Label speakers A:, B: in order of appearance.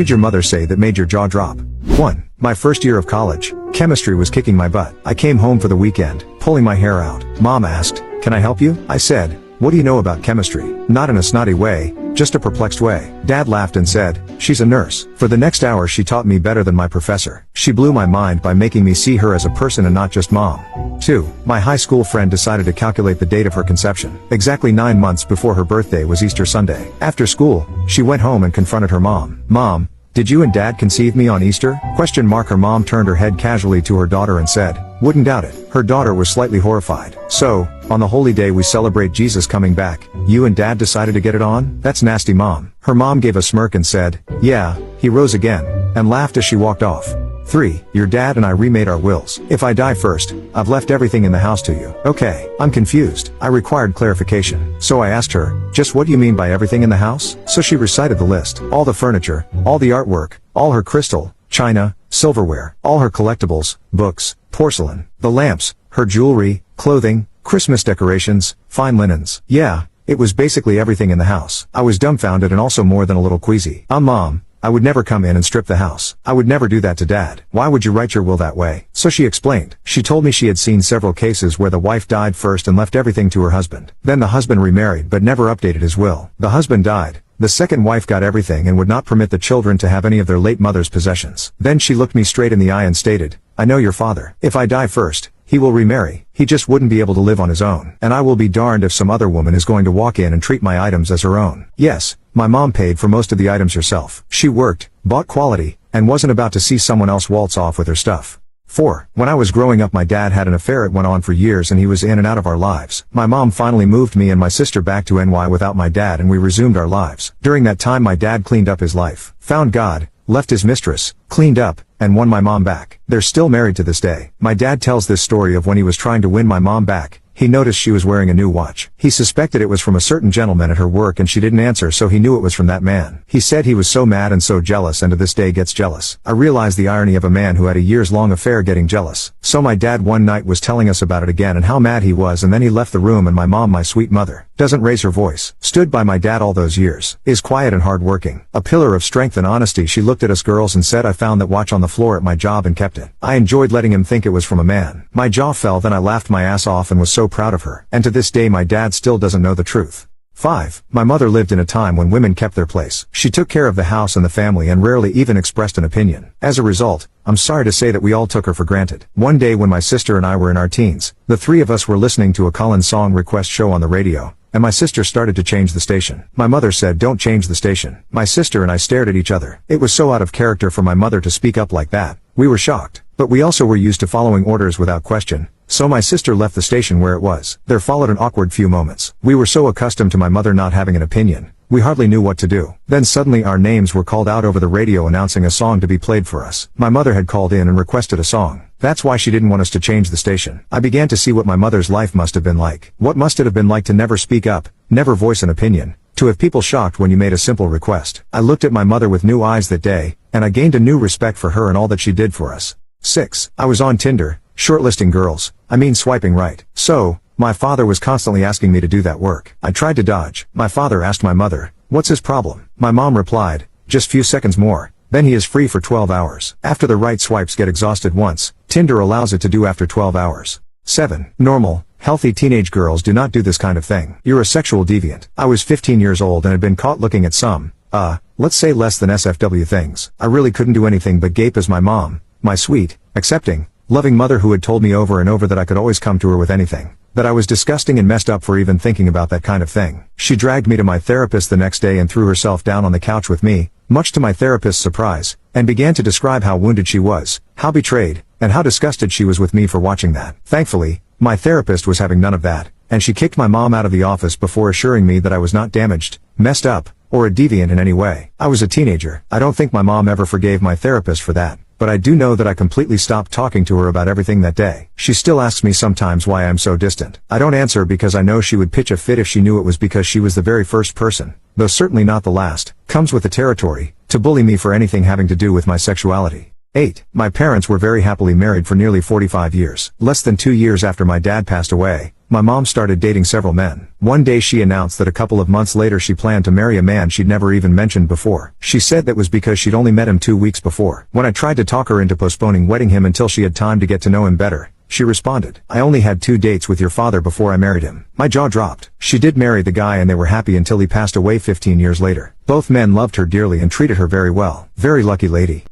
A: Did your mother say that made your jaw drop? 1. My first year of college, chemistry was kicking my butt. I came home for the weekend, pulling my hair out. Mom asked, "Can I help you?" I said, "What do you know about chemistry?" Not in a snotty way, just a perplexed way. Dad laughed and said, "She's a nurse." For the next hour she taught me better than my professor. She blew my mind by making me see her as a person and not just mom. 2. My high school friend decided to calculate the date of her conception. Exactly 9 months before her birthday was Easter Sunday. After school, she went home and confronted her mom. "Mom, did you and Dad conceive me on Easter?" Her mom turned her head casually to her daughter and said, "Wouldn't doubt it." Her daughter was slightly horrified. "So, on the holy day we celebrate Jesus coming back, you and Dad decided to get it on? That's nasty, Mom." Her mom gave a smirk and said, "Yeah, he rose again," and laughed as she walked off. 3. Your dad and I remade our wills. If I die first, I've left everything in the house to you. Okay, I'm confused. I required clarification. So I asked her, "Just what do you mean by everything in the house?" So she recited the list. All the furniture, all the artwork, all her crystal, china, silverware, all her collectibles, books, porcelain, the lamps, her jewelry, clothing, Christmas decorations, fine linens. Yeah, it was basically everything in the house. I was dumbfounded and also more than a little queasy. Mom, I would never come in and strip the house. I would never do that to Dad. Why would you write your will that way? So she explained. She told me she had seen several cases where the wife died first and left everything to her husband. Then the husband remarried but never updated his will. The husband died. The second wife got everything and would not permit the children to have any of their late mother's possessions. Then she looked me straight in the eye and stated, "I know your father. If I die first, he will remarry. He just wouldn't be able to live on his own. And I will be darned if some other woman is going to walk in and treat my items as her own." Yes, my mom paid for most of the items herself. She worked, bought quality, and wasn't about to see someone else waltz off with her stuff. 4. When I was growing up my dad had an affair. It went on for years and he was in and out of our lives. My mom finally moved me and my sister back to NY without my dad and we resumed our lives. During that time my dad cleaned up his life, found God, left his mistress, cleaned up, and won my mom back. They're still married to this day. My dad tells this story of when he was trying to win my mom back. He noticed she was wearing a new watch. He suspected it was from a certain gentleman at her work and she didn't answer, so he knew it was from that man. He said he was so mad and so jealous and to this day gets jealous. I realized the irony of a man who had a years-long affair getting jealous. So my dad one night was telling us about it again and how mad he was, and then he left the room and my mom, my sweet mother, doesn't raise her voice, stood by my dad all those years, is quiet and hardworking, a pillar of strength and honesty. She looked at us girls and said, "I found that watch on the floor at my job and kept it." I enjoyed letting him think it was from a man. My jaw fell, then I laughed my ass off and was so proud of her. And to this day my dad still doesn't know the truth. 5. My mother lived in a time when women kept their place. She took care of the house and the family and rarely even expressed an opinion. As a result, I'm sorry to say that we all took her for granted. One day when my sister and I were in our teens, the three of us were listening to a Collins song request show on the radio, and my sister started to change the station. My mother said, "Don't change the station." My sister and I stared at each other. It was so out of character for my mother to speak up like that. We were shocked. But we also were used to following orders without question. So my sister left the station where it was. There followed an awkward few moments. We were so accustomed to my mother not having an opinion, we hardly knew what to do. Then suddenly our names were called out over the radio announcing a song to be played for us. My mother had called in and requested a song. That's why she didn't want us to change the station. I began to see what my mother's life must have been like. What must it have been like to never speak up, never voice an opinion, to have people shocked when you made a simple request. I looked at my mother with new eyes that day, and I gained a new respect for her and all that she did for us. 6. I was on Tinder, shortlisting girls, swiping right. So, my father was constantly asking me to do that work. I tried to dodge. My father asked my mother, "What's his problem?" My mom replied, "Just few seconds more, then he is free for 12 hours. After the right swipes get exhausted once, Tinder allows it to do after 12 hours. 7. Normal, healthy teenage girls do not do this kind of thing. You're a sexual deviant. I was 15 years old and had been caught looking at some, let's say less than SFW things. I really couldn't do anything but gape as my mom, my sweet, accepting, loving mother who had told me over and over that I could always come to her with anything, that I was disgusting and messed up for even thinking about that kind of thing. She dragged me to my therapist the next day and threw herself down on the couch with me, much to my therapist's surprise, and began to describe how wounded she was, how betrayed, and how disgusted she was with me for watching that. Thankfully, my therapist was having none of that, and she kicked my mom out of the office before assuring me that I was not damaged, messed up, or a deviant in any way. I was a teenager. I don't think my mom ever forgave my therapist for that, but I do know that I completely stopped talking to her about everything that day. She still asks me sometimes why I'm so distant. I don't answer because I know she would pitch a fit if she knew it was because she was the very first person, though certainly not the last, comes with the territory, to bully me for anything having to do with my sexuality. 8. My parents were very happily married for nearly 45 years. Less than 2 years after my dad passed away, My mom started dating several men. One day she announced that a couple of months later she planned to marry a man she'd never even mentioned before. She said that was because she'd only met him 2 weeks before. When I tried to talk her into postponing wedding him until she had time to get to know him better, she responded, "I only had 2 dates with your father before I married him." My jaw dropped. She did marry the guy and they were happy until he passed away 15 years later. Both men loved her dearly and treated her very well. Very lucky lady.